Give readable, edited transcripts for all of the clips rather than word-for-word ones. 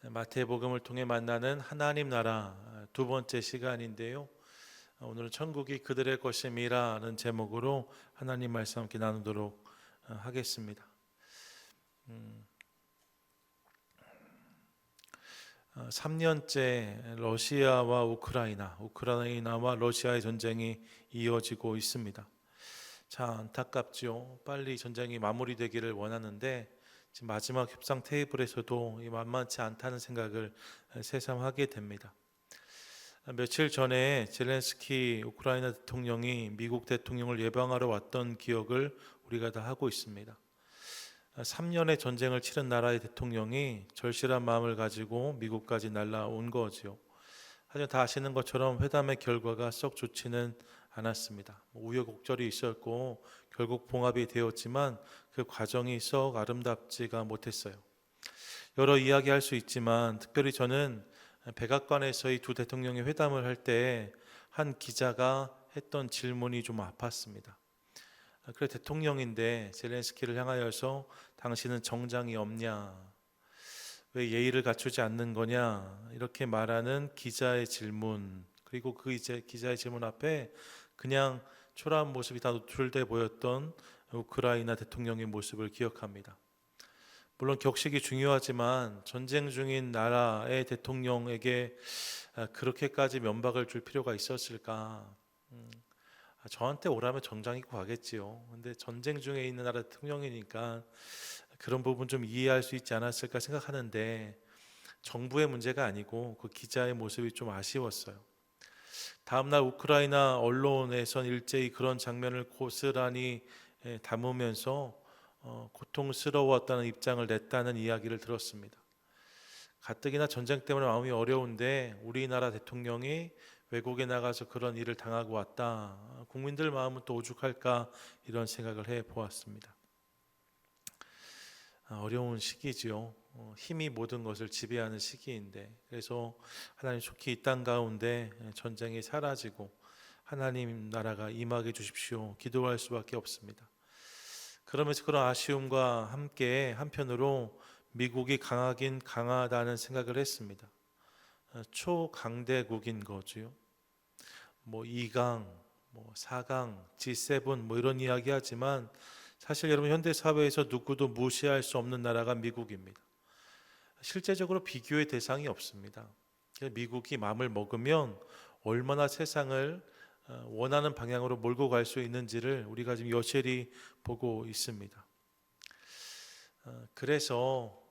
마태복음을 통해 만나는 하나님 나라 두 번째 시간인데요. 오늘은 천국이 그들의 것임이라는 제목으로 하나님 말씀 함께 나누도록 하겠습니다. 3년째 러시아와 우크라이나와 러시아의 전쟁이 이어지고 있습니다. 참 안타깝죠. 빨리 전쟁이 마무리되기를 원하는데 지금 마지막 협상 테이블에서도 만만치 않다는 생각을 새삼 하게 됩니다. 며칠 전에 젤렌스키 우크라이나 대통령이 미국 대통령을 예방하러 왔던 기억을 우리가 다 하고 있습니다. 3년의 전쟁을 치른 나라의 대통령이 절실한 마음을 가지고 미국까지 날아온 거지요. 하지만 다 아시는 것처럼 회담의 결과가 썩 좋지는 않았습니다. 우여곡절이 있었고 결국 봉합이 되었지만 그 과정이 썩 아름답지가 못했어요. 여러 이야기할 수 있지만 특별히 저는 백악관에서 이 두 대통령이 회담을 할 때 한 기자가 했던 질문이 좀 아팠습니다. 그래 대통령인데 젤렌스키를 향하여서 당신은 정장이 없냐? 왜 예의를 갖추지 않는 거냐? 이렇게 말하는 기자의 질문, 그리고 그 이제 기자의 질문 앞에 그냥 초라한 모습이 다 노출돼 보였던 우크라이나 대통령의 모습을 기억합니다. 물론 격식이 중요하지만 전쟁 중인 나라의 대통령에게 그렇게까지 면박을 줄 필요가 있었을까? 저한테 오라면 정장 입고 가겠지요. 근데 전쟁 중에 있는 나라 대통령이니까 그런 부분 좀 이해할 수 있지 않았을까 생각하는데 정부의 문제가 아니고 그 기자의 모습이 좀 아쉬웠어요. 다음날 우크라이나 언론에선 일제히 그런 장면을 고스란히 담으면서 고통스러웠다는 입장을 냈다는 이야기를 들었습니다. 가뜩이나 전쟁 때문에 마음이 어려운데 우리나라 대통령이 외국에 나가서 그런 일을 당하고 왔다. 국민들 마음은 또 오죽할까 이런 생각을 해보았습니다. 어려운 시기지요. 힘이 모든 것을 지배하는 시기인데 그래서 하나님 속히 이 땅 가운데 전쟁이 사라지고 하나님 나라가 임하게 주십시오. 기도할 수밖에 없습니다. 그러면서 그런 아쉬움과 함께 한편으로 미국이 강하긴 강하다는 생각을 했습니다. 초강대국인 거지요. 뭐 2강, 뭐 4강, G7 뭐 이런 이야기 하지만 사실 여러분 현대 사회에서 누구도 무시할 수 없는 나라가 미국입니다. 실제적으로 비교의 대상이 없습니다. 미국이 마음을 먹으면 얼마나 세상을 원하는 방향으로 몰고 갈 수 있는지를 우리가 지금 여실히 보고 있습니다. 그래서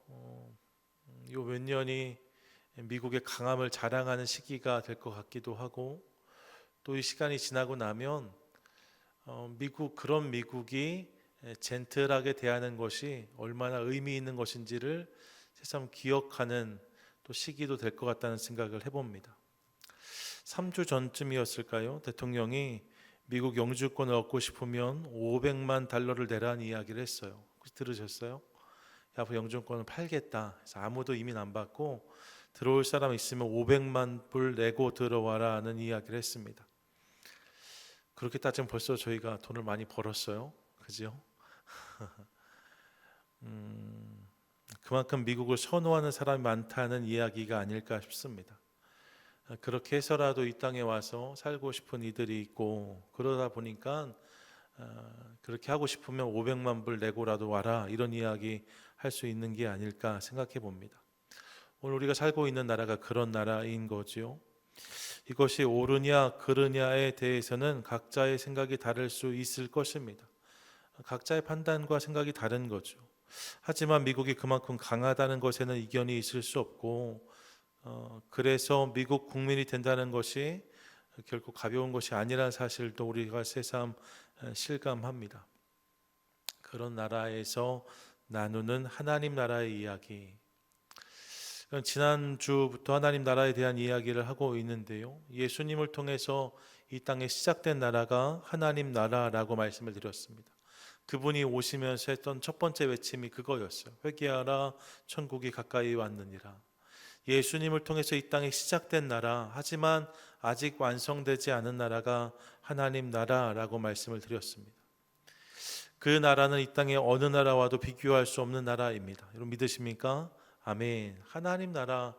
요 몇 년이 미국의 강함을 자랑하는 시기가 될 것 같기도 하고 또 이 시간이 지나고 나면 그런 미국이 젠틀하게 대하는 것이 얼마나 의미 있는 것인지를 새삼 기억하는 또 시기도 될 것 같다는 생각을 해봅니다. 3주 전쯤이었을까요? 대통령이 미국 영주권을 얻고 싶으면 500만 달러를 내라는 이야기를 했어요. 혹시 들으셨어요? 앞으로 영주권을 팔겠다. 그래서 아무도 이민 안 받고 들어올 사람 있으면 500만 불 내고 들어와라는 이야기를 했습니다. 그렇게 따지면 벌써 저희가 돈을 많이 벌었어요. 그죠? 그만큼 미국을 선호하는 사람이 많다는 이야기가 아닐까 싶습니다. 그렇게 해서라도 이 땅에 와서 살고 싶은 이들이 있고 그러다 보니까 그렇게 하고 싶으면 500만 불 내고라도 와라 이런 이야기 할 수 있는 게 아닐까 생각해 봅니다. 오늘 우리가 살고 있는 나라가 그런 나라인 거지요. 이것이 옳으냐 그르냐에 대해서는 각자의 생각이 다를 수 있을 것입니다. 각자의 판단과 생각이 다른 거죠. 하지만 미국이 그만큼 강하다는 것에는 이견이 있을 수 없고 그래서 미국 국민이 된다는 것이 결코 가벼운 것이 아니라는 사실도 우리가 새삼 실감합니다. 그런 나라에서 나누는 하나님 나라의 이야기. 지난주부터 하나님 나라에 대한 이야기를 하고 있는데요. 예수님을 통해서 이 땅에 시작된 나라가 하나님 나라라고 말씀을 드렸습니다. 그분이 오시면서 했던 첫 번째 외침이 그거였어요. 회개하라 천국이 가까이 왔느니라. 예수님을 통해서 이 땅에 시작된 나라, 하지만 아직 완성되지 않은 나라가 하나님 나라라고 말씀을 드렸습니다. 그 나라는 이 땅의 어느 나라와도 비교할 수 없는 나라입니다. 여러분 믿으십니까? 아멘. 하나님 나라,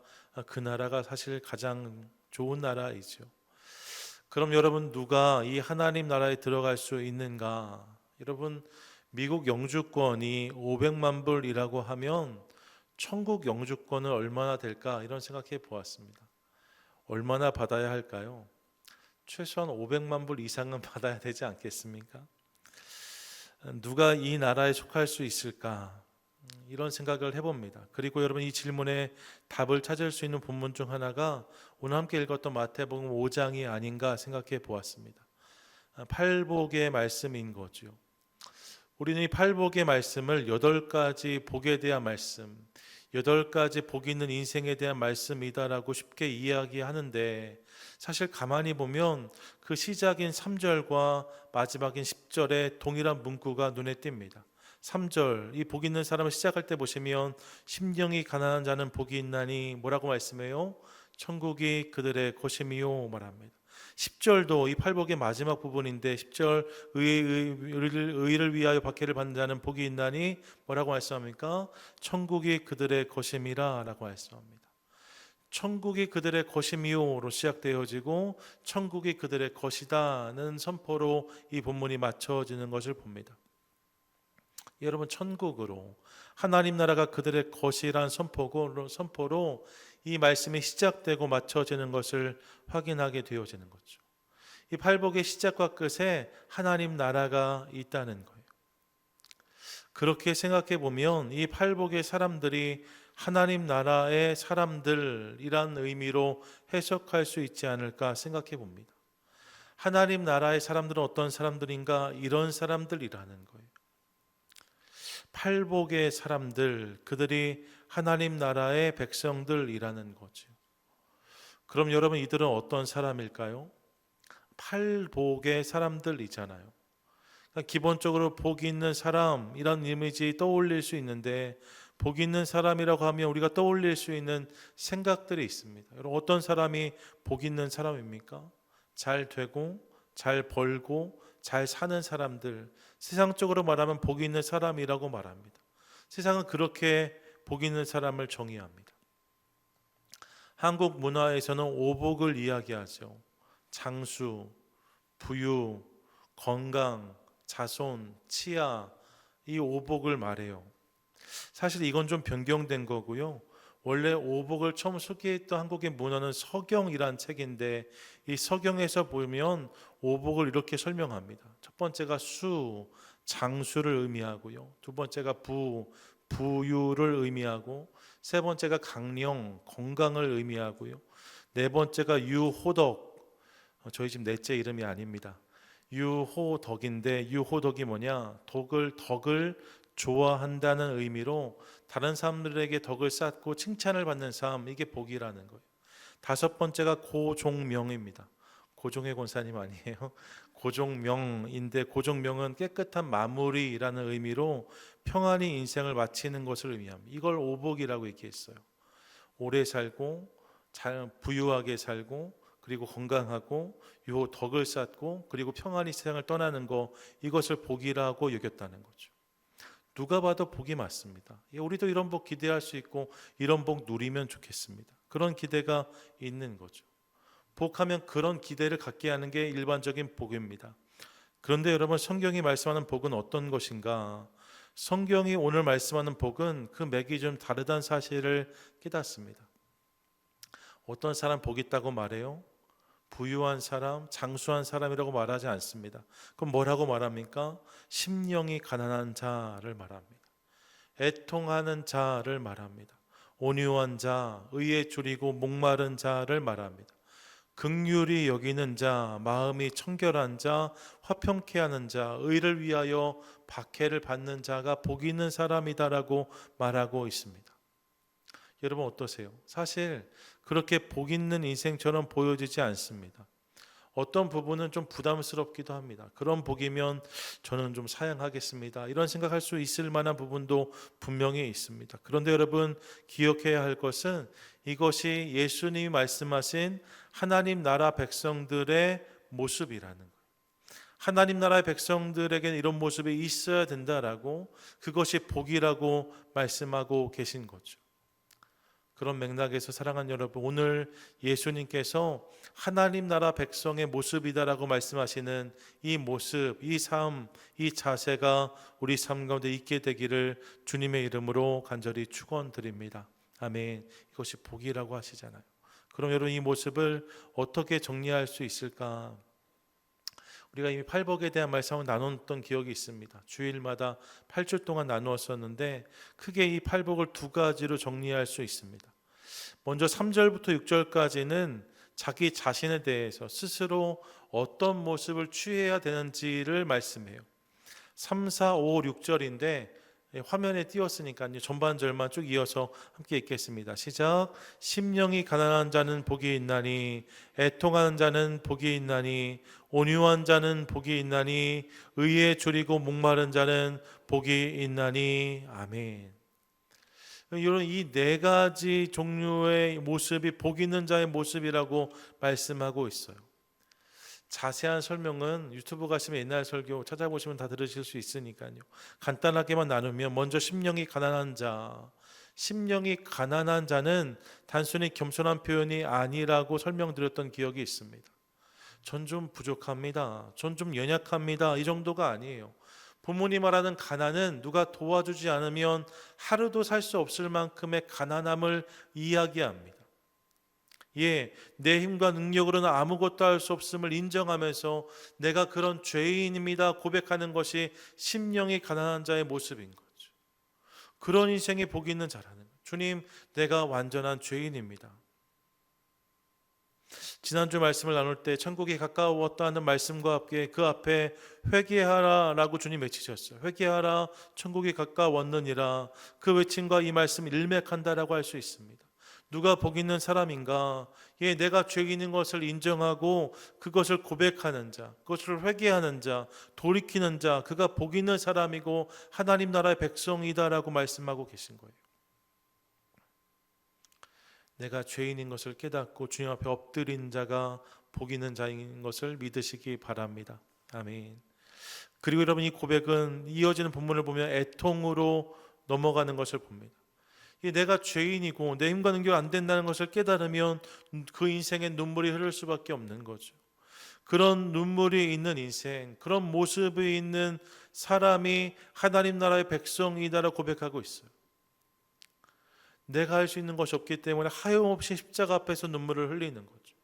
그 나라가 사실 가장 좋은 나라이죠. 그럼 여러분, 누가 이 하나님 나라에 들어갈 수 있는가? 여러분, 미국 영주권이 500만 불이라고 하면 천국 영주권은 얼마나 될까? 이런 생각해 보았습니다. 얼마나 받아야 할까요? 최소한 500만 불 이상은 받아야 되지 않겠습니까? 누가 이 나라에 속할 수 있을까? 이런 생각을 해봅니다. 그리고 여러분, 이 질문에 답을 찾을 수 있는 본문 중 하나가 오늘 함께 읽었던 마태복음 5장이 아닌가 생각해 보았습니다. 팔복의 말씀인 거죠. 우리는 이 팔복의 말씀을 8가지 복에 대한 말씀, 8가지 복이 있는 인생에 대한 말씀이다라고 쉽게 이야기하는데, 사실 가만히 보면 그 시작인 3절과 마지막인 10절에 동일한 문구가 눈에 띕니다. 3절, 이 복 있는 사람을 시작할 때 보시면 심령이 가난한 자는 복이 있나니 뭐라고 말씀해요? 천국이 그들의 것임이요 말합니다. 10절도 이 팔복의 마지막 부분인데 10절, 의를 위하여 박해를 받는 자는 복이 있나니 뭐라고 말씀합니까? 천국이 그들의 것임이라 라고 말씀합니다. 천국이 그들의 것임이요로 시작되어지고 천국이 그들의 것이다는 선포로 이 본문이 맞춰지는 것을 봅니다. 여러분, 천국으로 하나님 나라가 그들의 것이란 선포로 이 말씀이 시작되고 맞춰지는 것을 확인하게 되어지는 거죠. 이 팔복의 시작과 끝에 하나님 나라가 있다는 거예요. 그렇게 생각해 보면 이 팔복의 사람들이 하나님 나라의 사람들이란 의미로 해석할 수 있지 않을까 생각해 봅니다. 하나님 나라의 사람들은 어떤 사람들인가? 이런 사람들이라는 거예요. 팔복의 사람들, 그들이 하나님 나라의 백성들이라는 거죠. 그럼 여러분, 이들은 어떤 사람일까요? 팔복의 사람들이잖아요. 그러니까 기본적으로 복 있는 사람이란 이미지 떠올릴 수 있는데, 복 있는 사람이라고 하면 우리가 떠올릴 수 있는 생각들이 있습니다. 여러분, 어떤 사람이 복 있는 사람입니까? 잘 되고 잘 벌고 잘 사는 사람들, 세상적으로 말하면 복 있는 사람이라고 말합니다. 세상은 그렇게 복 있는 사람을 정의합니다. 한국 문화에서는 오복을 이야기하죠. 장수, 부유, 건강, 자손, 치아, 이 오복을 말해요. 사실 이건 좀 변경된 거고요. 원래 오복을 처음 소개했던 한국의 문헌은 서경이란 책인데, 이 서경에서 보면 오복을 이렇게 설명합니다. 첫 번째가 수, 장수를 의미하고요. 두 번째가 부유를 의미하고, 세 번째가 강령, 건강을 의미하고요. 네 번째가 유호덕, 저희 집 넷째 이름이 아닙니다. 유호덕인데, 유호덕이 뭐냐? 덕을 좋아한다는 의미로 다른 사람들에게 덕을 쌓고 칭찬을 받는 삶, 이게 복이라는 거예요. 다섯 번째가 고종명입니다. 고종의 권사님 아니에요? 고종명인데, 고종명은 깨끗한 마무리라는 의미로 평안히 인생을 마치는 것을 의미합니다. 이걸 오복이라고 얘기했어요. 오래 살고 부유하게 살고 그리고 건강하고 덕을 쌓고 그리고 평안히 세상을 떠나는 거, 이것을 복이라고 여겼다는 거죠. 누가 봐도 복이 맞습니다. 우리도 이런 복 기대할 수 있고 이런 복 누리면 좋겠습니다. 그런 기대가 있는 거죠. 복하면 그런 기대를 갖게 하는 게 일반적인 복입니다. 그런데 여러분, 성경이 말씀하는 복은 어떤 것인가? 성경이 오늘 말씀하는 복은 그 맥이 좀 다르다는 사실을 깨닫습니다. 어떤 사람 복 있다고 말해요? 부유한 사람, 장수한 사람이라고 말하지 않습니다. 그럼 뭐라고 말합니까? 심령이 가난한 자를 말합니다. 애통하는 자를 말합니다. 온유한 자, 의에 줄이고 목마른 자를 말합니다. 긍휼히 여기는 자, 마음이 청결한 자, 화평케 하는 자, 의를 위하여 박해를 받는 자가 복 있는 사람이다라고 말하고 있습니다. 여러분, 어떠세요? 사실 그렇게 복 있는 인생처럼 보여지지 않습니다. 어떤 부분은 좀 부담스럽기도 합니다. 그런 복이면 저는 좀 사양하겠습니다, 이런 생각할 수 있을 만한 부분도 분명히 있습니다. 그런데 여러분, 기억해야 할 것은 이것이 예수님이 말씀하신 하나님 나라 백성들의 모습이라는 거예요. 하나님 나라의 백성들에게는 이런 모습이 있어야 된다라고, 그것이 복이라고 말씀하고 계신 거죠. 그런 맥락에서 사랑하는 여러분, 오늘 예수님께서 하나님 나라 백성의 모습이다라고 말씀하시는 이 모습, 이 삶, 이 자세가 우리 삶 가운데 있게 되기를 주님의 이름으로 간절히 축원드립니다. 아멘. 이것이 복이라고 하시잖아요. 그럼 여러분, 이 모습을 어떻게 정리할 수 있을까? 우리가 이미 팔복에 대한 말씀을 나눴던 기억이 있습니다. 주일마다 8주 동안 나누었었는데 크게 이 팔복을 두 가지로 정리할 수 있습니다. 먼저 3절부터 6절까지는 자기 자신에 대해서 스스로 어떤 모습을 취해야 되는지를 말씀해요. 3, 4, 5, 6절인데 화면에 띄웠으니까요. 전반절만 쭉 이어서 함께 읽겠습니다. 시작. 심령이 가난한 자는 복이 있나니, 애통하는 자는 복이 있나니, 온유한 자는 복이 있나니, 의에 줄이고 목마른 자는 복이 있나니. 아멘. 이런 이 네 가지 종류의 모습이 복 있는 자의 모습이라고 말씀하고 있어요. 자세한 설명은 유튜브 가시면 옛날 설교 찾아보시면 다 들으실 수 있으니까요. 간단하게만 나누면 먼저 심령이 가난한 자. 심령이 가난한 자는 단순히 겸손한 표현이 아니라고 설명드렸던 기억이 있습니다. 전 좀 부족합니다. 전 좀 연약합니다. 이 정도가 아니에요. 부모님 말하는 가난은 누가 도와주지 않으면 하루도 살 수 없을 만큼의 가난함을 이야기합니다. 예, 내 힘과 능력으로는 아무것도 할 수 없음을 인정하면서 내가 그런 죄인입니다 고백하는 것이 심령이 가난한 자의 모습인 거죠. 그런 인생이 복이 있는 자라는 거예요. 주님, 내가 완전한 죄인입니다. 지난주 말씀을 나눌 때 천국이 가까웠다는 말씀과 함께 그 앞에 회개하라 라고 주님 외치셨어요. 회개하라, 천국이 가까웠느니라. 그 외침과 이 말씀 일맥한다라고 할 수 있습니다. 누가 복 있는 사람인가? 예, 내가 죄인인 것을 인정하고 그것을 고백하는 자, 그것을 회개하는 자, 돌이키는 자, 그가 복 있는 사람이고 하나님 나라의 백성이다라고 말씀하고 계신 거예요. 내가 죄인인 것을 깨닫고 주님 앞에 엎드린 자가 복 있는 자인 것을 믿으시기 바랍니다. 아멘. 그리고 여러분, 이 고백은 이어지는 본문을 보면 애통으로 넘어가는 것을 봅니다. 내가 죄인이고 내 힘과 능력 안 된다는 것을 깨달으면 그 인생에 눈물이 흐를 수밖에 없는 거죠. 그런 눈물이 있는 인생, 그런 모습이 있는 사람이 하나님 나라의 백성이다라고 고백하고 있어요. 내가 할 수 있는 것이 없기 때문에 하염없이 십자가 앞에서 눈물을 흘리는 거죠.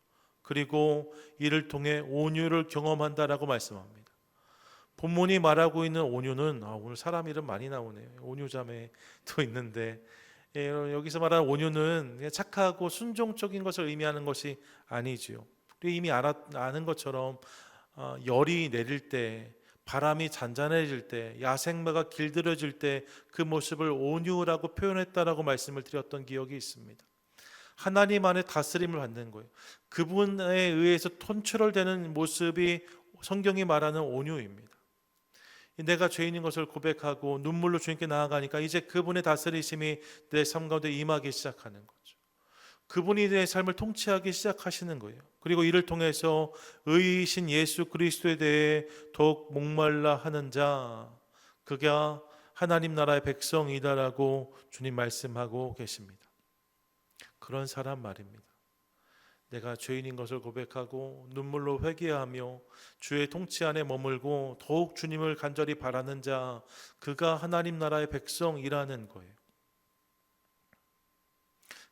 그리고 이를 통해 온유를 경험한다라고 말씀합니다. 본문이 말하고 있는 온유는 오늘 사람 이름 많이 나오네요. 온유자매도 있는데 여기서 말하는 온유는 착하고 순종적인 것을 의미하는 것이 아니지요. 우리 이미 아는 것처럼 열이 내릴 때, 바람이 잔잔해질 때, 야생마가 길들여질 때 그 모습을 온유라고 표현했다라고 말씀을 드렸던 기억이 있습니다. 하나님 안에 다스림을 받는 거예요. 그분에 의해서 컨트롤되는 모습이 성경이 말하는 온유입니다. 내가 죄인인 것을 고백하고 눈물로 주님께 나아가니까 이제 그분의 다스리심이 내 삶 가운데 임하기 시작하는 거죠. 그분이 내 삶을 통치하기 시작하시는 거예요. 그리고 이를 통해서 의이신 예수 그리스도에 대해 더욱 목말라 하는 자, 그가 하나님 나라의 백성이다라고 주님 말씀하고 계십니다. 그런 사람 말입니다. 내가 죄인인 것을 고백하고 눈물로 회개하며 주의 통치 안에 머물고 더욱 주님을 간절히 바라는 자, 그가 하나님 나라의 백성이라는 거예요.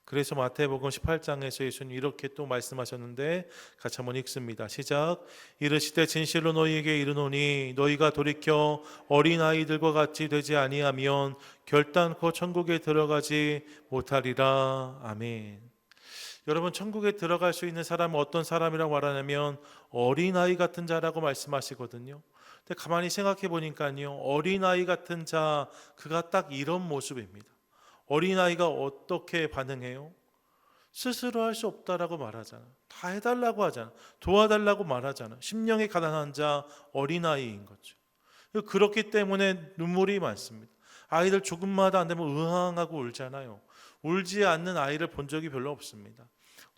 그래서 마태복음 18장에서 예수님 이렇게 또 말씀하셨는데 같이 한번 읽습니다. 시작. 이르시되 진실로 너희에게 이르노니 너희가 돌이켜 어린아이들과 같이 되지 아니하면 결단코 천국에 들어가지 못하리라. 아멘. 여러분, 천국에 들어갈 수 있는 사람은 어떤 사람이라고 말하냐면 어린아이 같은 자라고 말씀하시거든요. 근데 가만히 생각해 보니까요, 어린아이 같은 자, 그가 딱 이런 모습입니다. 어린아이가 어떻게 반응해요? 스스로 할 수 없다라고 말하잖아. 다 해달라고 하잖아. 도와달라고 말하잖아. 심령이 가난한 자, 어린아이인 거죠. 그렇기 때문에 눈물이 많습니다. 아이들 조금마다 안 되면 으앙하고 울잖아요. 울지 않는 아이를 본 적이 별로 없습니다.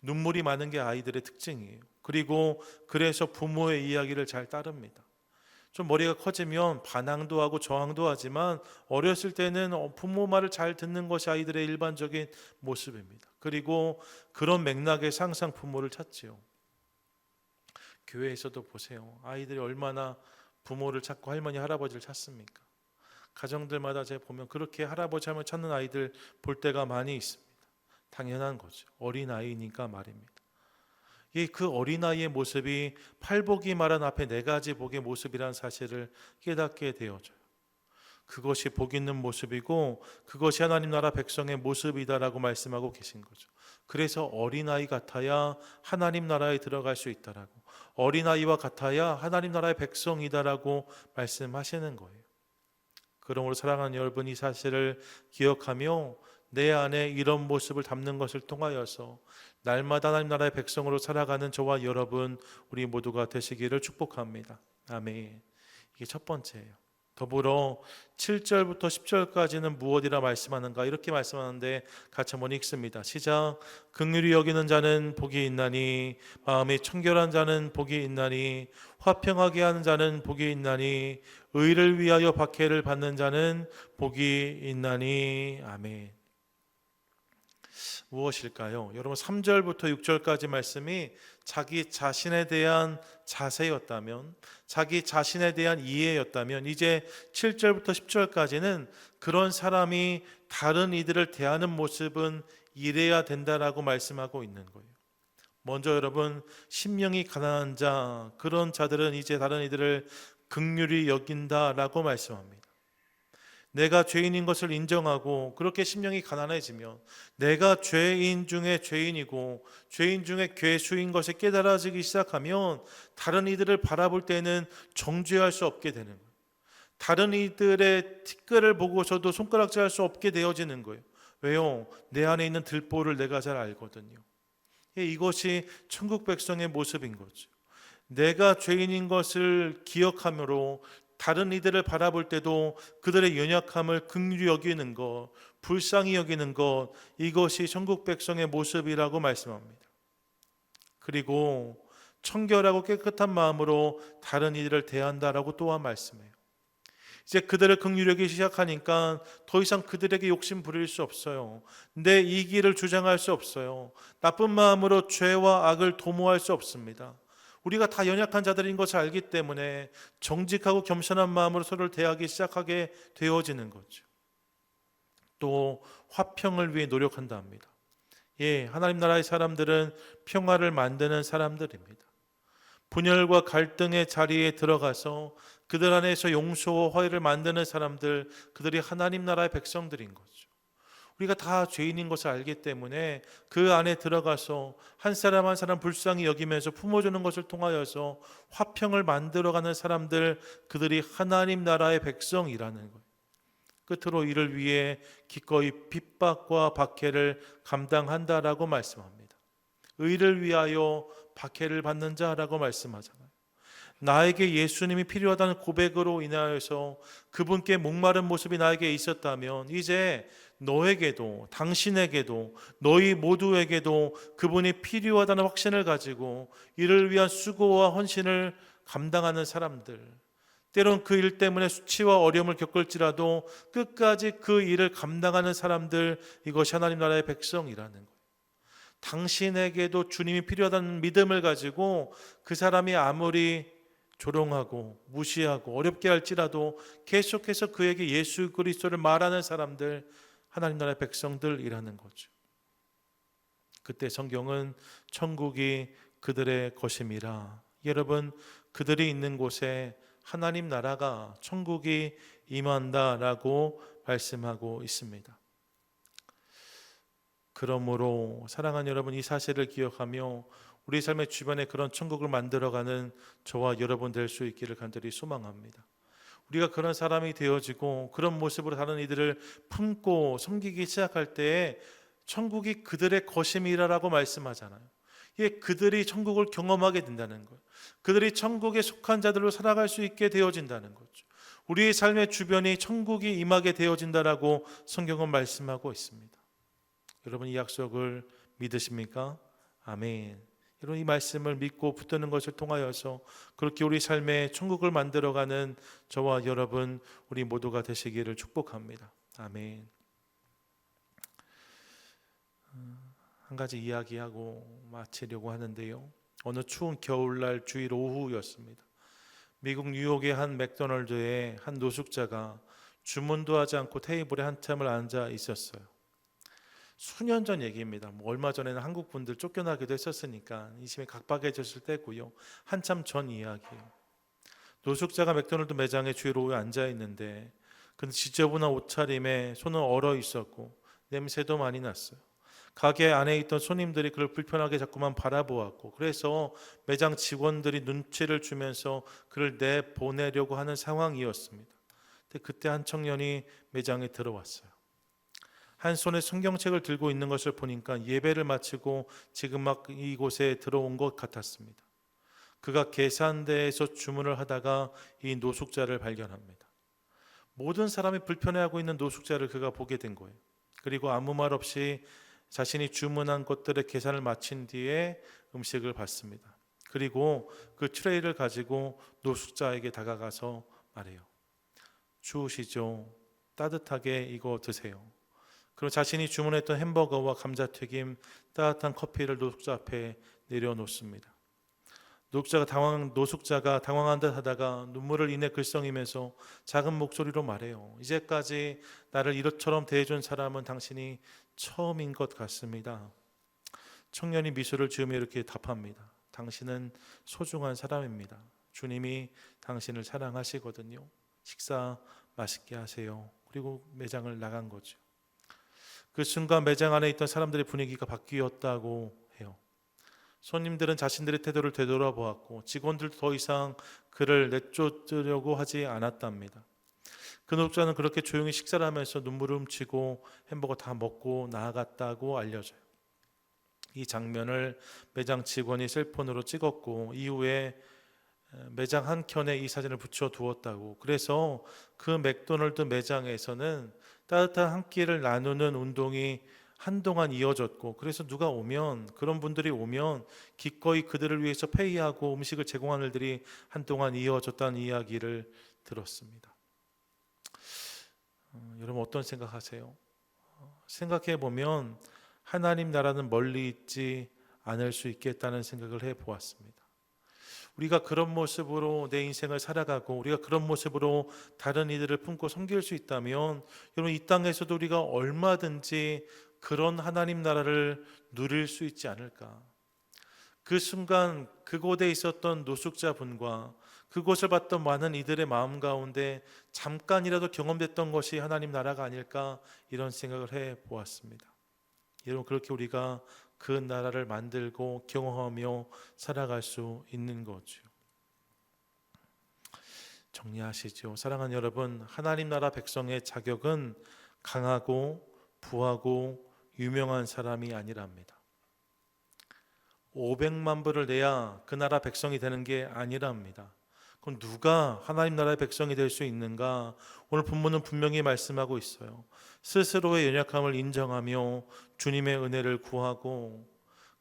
눈물이 많은 게 아이들의 특징이에요. 그리고 그래서 부모의 이야기를 잘 따릅니다. 좀 머리가 커지면 반항도 하고 저항도 하지만 어렸을 때는 부모 말을 잘 듣는 것이 아이들의 일반적인 모습입니다. 그리고 그런 맥락에서 항상 부모를 찾지요. 교회에서도 보세요. 아이들이 얼마나 부모를 찾고 할머니, 할아버지를 찾습니까? 가정들마다 제가 보면 그렇게 할아버지, 할머니 찾는 아이들 볼 때가 많이 있습니다. 당연한 거죠. 어린아이니까 말입니다. 그 어린아이의 모습이 팔복이 말한 앞에 네 가지 복의 모습이라는 사실을 깨닫게 되어져요. 그것이 복 있는 모습이고 그것이 하나님 나라 백성의 모습이다라고 말씀하고 계신 거죠. 그래서 어린아이 같아야 하나님 나라에 들어갈 수 있다라고, 어린아이와 같아야 하나님 나라의 백성이다라고 말씀하시는 거예요. 그러므로 사랑하는 여러분, 이 사실을 기억하며 내 안에 이런 모습을 담는 것을 통하여서 날마다 하나님 나라의 백성으로 살아가는 저와 여러분 우리 모두가 되시기를 축복합니다. 아멘. 이게 첫 번째예요. 더불어 7절부터 10절까지는 무엇이라 말씀하는가 이렇게 말씀하는데 같이 한번 읽습니다. 시작. 긍휼히 여기는 자는 복이 있나니 마음이 청결한 자는 복이 있나니 화평하게 하는 자는 복이 있나니 의를 위하여 박해를 받는 자는 복이 있나니. 아멘. 무엇일까요? 여러분 3절부터 6절까지 말씀이 자기 자신에 대한 자세였다면, 자기 자신에 대한 이해였다면, 이제 7절부터 10절까지는 그런 사람이 다른 이들을 대하는 모습은 이래야 된다라고 말씀하고 있는 거예요. 먼저 여러분, 심령이 가난한 자, 그런 자들은 이제 다른 이들을 긍휼히 여긴다라고 말씀합니다. 내가 죄인인 것을 인정하고 그렇게 심령이 가난해지면, 내가 죄인 중에 죄인이고 죄인 중에 괴수인 것이 깨달아지기 시작하면 다른 이들을 바라볼 때는 정죄할 수 없게 되는 거예요. 다른 이들의 티끌을 보고서도 손가락질할 수 없게 되어지는 거예요. 왜요? 내 안에 있는 들보를 내가 잘 알거든요. 이것이 천국 백성의 모습인 거죠. 내가 죄인인 것을 기억함으로 다른 이들을 바라볼 때도 그들의 연약함을 긍휼히 여기는 것, 불쌍히 여기는 것, 이것이 천국 백성의 모습이라고 말씀합니다. 그리고 청결하고 깨끗한 마음으로 다른 이들을 대한다라고 또한 말씀해요. 이제 그들을 긍휼히 여기기 시작하니까 더 이상 그들에게 욕심 부릴 수 없어요. 내 이기를 주장할 수 없어요. 나쁜 마음으로 죄와 악을 도모할 수 없습니다. 우리가 다 연약한 자들인 것을 알기 때문에 정직하고 겸손한 마음으로 서로를 대하기 시작하게 되어지는 거죠. 또 화평을 위해 노력한다 합니다. 하나님 나라의 사람들은 평화를 만드는 사람들입니다. 분열과 갈등의 자리에 들어가서 그들 안에서 용서와 화해를 만드는 사람들, 그들이 하나님 나라의 백성들인 거죠. 우리가 다 죄인인 것을 알기 때문에 그 안에 들어가서 한 사람 한 사람 불쌍히 여기면서 품어주는 것을 통하여서 화평을 만들어가는 사람들, 그들이 하나님 나라의 백성이라는 거예요. 끝으로 이를 위해 기꺼이 핍박과 박해를 감당한다라고 말씀합니다. 의를 위하여 박해를 받는 자라고 말씀하잖아요. 나에게 예수님이 필요하다는 고백으로 인하여서 그분께 목마른 모습이 나에게 있었다면, 이제 너에게도, 당신에게도, 너희 모두에게도 그분이 필요하다는 확신을 가지고 이를 위한 수고와 헌신을 감당하는 사람들, 때론 그 일 때문에 수치와 어려움을 겪을지라도 끝까지 그 일을 감당하는 사람들, 이것이 하나님 나라의 백성이라는 거예요. 당신에게도 주님이 필요하다는 믿음을 가지고 그 사람이 아무리 조롱하고 무시하고 어렵게 할지라도 계속해서 그에게 예수 그리스도를 말하는 사람들, 하나님 나라의 백성들이라는 거죠. 그때 성경은 천국이 그들의 것임이라. 여러분, 그들이 있는 곳에 하나님 나라가, 천국이 임한다라고 말씀하고 있습니다. 그러므로 사랑하는 여러분, 이 사실을 기억하며 우리 삶의 주변에 그런 천국을 만들어가는 저와 여러분 될 수 있기를 간절히 소망합니다. 우리가 그런 사람이 되어지고 그런 모습으로 다른 이들을 품고 섬기기 시작할 때에 천국이 그들의 것임이라고 말씀하잖아요. 그들이 천국을 경험하게 된다는 것, 그들이 천국에 속한 자들로 살아갈 수 있게 되어진다는 거죠. 우리의 삶의 주변이 천국이 임하게 되어진다라고 성경은 말씀하고 있습니다. 여러분, 이 약속을 믿으십니까? 아멘. 이런 이 말씀을 믿고 붙드는 것을 통하여서 그렇게 우리 삶에 천국을 만들어가는 저와 여러분 우리 모두가 되시기를 축복합니다. 아멘. 한 가지 이야기하고 마치려고 하는데요. 어느 추운 겨울날 주일 오후였습니다. 미국 뉴욕의 한 맥도날드에 한 노숙자가 주문도 하지 않고 테이블에 한참을 앉아 있었어요. 수년 전 얘기입니다. 얼마 전에는 한국 분들 쫓겨나기도 했었으니까 이심이 각박해졌을 때고요. 한참 전 이야기예요. 노숙자가 맥도날드 매장에 주일 오후에 앉아 있는데 근데 지저분한 옷차림에 손은 얼어 있었고 냄새도 많이 났어요. 가게 안에 있던 손님들이 그를 불편하게 자꾸만 바라보았고 그래서 매장 직원들이 눈치를 주면서 그를 내보내려고 하는 상황이었습니다. 근데 그때 한 청년이 매장에 들어왔어요. 한 손에 성경책을 들고 있는 것을 보니까 예배를 마치고 지금 막 이곳에 들어온 것 같았습니다. 그가 계산대에서 주문을 하다가 이 노숙자를 발견합니다. 모든 사람이 불편해하고 있는 노숙자를 그가 보게 된 거예요. 그리고 아무 말 없이 자신이 주문한 것들의 계산을 마친 뒤에 음식을 받습니다. 그리고 그 트레이를 가지고 노숙자에게 다가가서 말해요. 추우시죠? 따뜻하게 이거 드세요. 그리고 자신이 주문했던 햄버거와 감자튀김, 따뜻한 커피를 노숙자 앞에 내려놓습니다. 노숙자가 당황한 듯 하다가 눈물을 인해 글썽이면서 작은 목소리로 말해요. 이제까지 나를 이렇처럼 대해준 사람은 당신이 처음인 것 같습니다. 청년이 미소를 지으며 이렇게 답합니다. 당신은 소중한 사람입니다. 주님이 당신을 사랑하시거든요. 식사 맛있게 하세요. 그리고 매장을 나간 거죠. 그 순간 매장 안에 있던 사람들의 분위기가 바뀌었다고 해요. 손님들은 자신들의 태도를 되돌아보았고 직원들도 더 이상 그를 내쫓으려고 하지 않았답니다. 그 노숙자는 그렇게 조용히 식사를 하면서 눈물을 훔치고 햄버거 다 먹고 나아갔다고 알려져요. 이 장면을 매장 직원이 셀폰으로 찍었고 이후에 매장 한 켠에 이 사진을 붙여 두었다고. 그래서 그 맥도날드 매장에서는 따뜻한 한 끼를 나누는 운동이 한동안 이어졌고 그래서 누가 오면 그런 분들이 오면 기꺼이 그들을 위해서 페이하고 음식을 제공하는 일들이 한동안 이어졌다는 이야기를 들었습니다. 여러분 어떤 생각하세요? 생각해 보면 하나님 나라는 멀리 있지 않을 수 있겠다는 생각을 해보았습니다. 우리가 그런 모습으로 내 인생을 살아가고 우리가 그런 모습으로 다른 이들을 품고 섬길 수 있다면 여러분 이 땅에서도 우리가 얼마든지 그런 하나님 나라를 누릴 수 있지 않을까. 그 순간 그곳에 있었던 노숙자분과 그곳을 봤던 많은 이들의 마음 가운데 잠깐이라도 경험됐던 것이 하나님 나라가 아닐까 이런 생각을 해보았습니다. 여러분 그렇게 우리가 그 나라를 만들고 경험하며 살아갈 수 있는 거죠. 정리하시죠. 사랑하는 여러분, 하나님 나라 백성의 자격은 강하고 부하고 유명한 사람이 아니랍니다. 500만 불을 내야 그 나라 백성이 되는 게 아니랍니다. 그럼 누가 하나님 나라의 백성이 될 수 있는가? 오늘 본문은 분명히 말씀하고 있어요. 스스로의 연약함을 인정하며 주님의 은혜를 구하고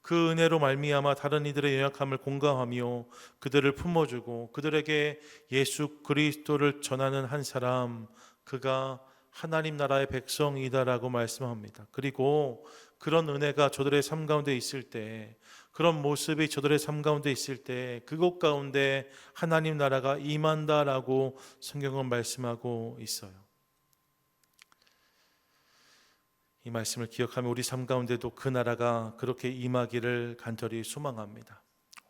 그 은혜로 말미암아 다른 이들의 연약함을 공감하며 그들을 품어주고 그들에게 예수 그리스도를 전하는 한 사람, 그가 하나님 나라의 백성이다라고 말씀합니다. 그리고 그런 은혜가 저들의 삶 가운데 있을 때, 그런 모습이 저들의 삶 가운데 있을 때 그곳 가운데 하나님 나라가 임한다라고 성경은 말씀하고 있어요. 이 말씀을 기억하며 우리 삶 가운데도 그 나라가 그렇게 임하기를 간절히 소망합니다.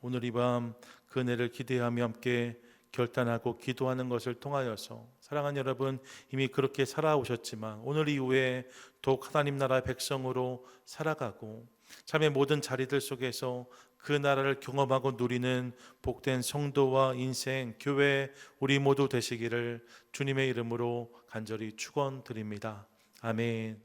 오늘 이 밤 그 은혜를 기대하며 함께 결단하고 기도하는 것을 통하여서 사랑하는 여러분, 이미 그렇게 살아오셨지만 오늘 이후에 더욱 하나님 나라의 백성으로 살아가고 삶의 모든 자리들 속에서 그 나라를 경험하고 누리는 복된 성도와 인생, 교회 우리 모두 되시기를 주님의 이름으로 간절히 축원드립니다. 아멘.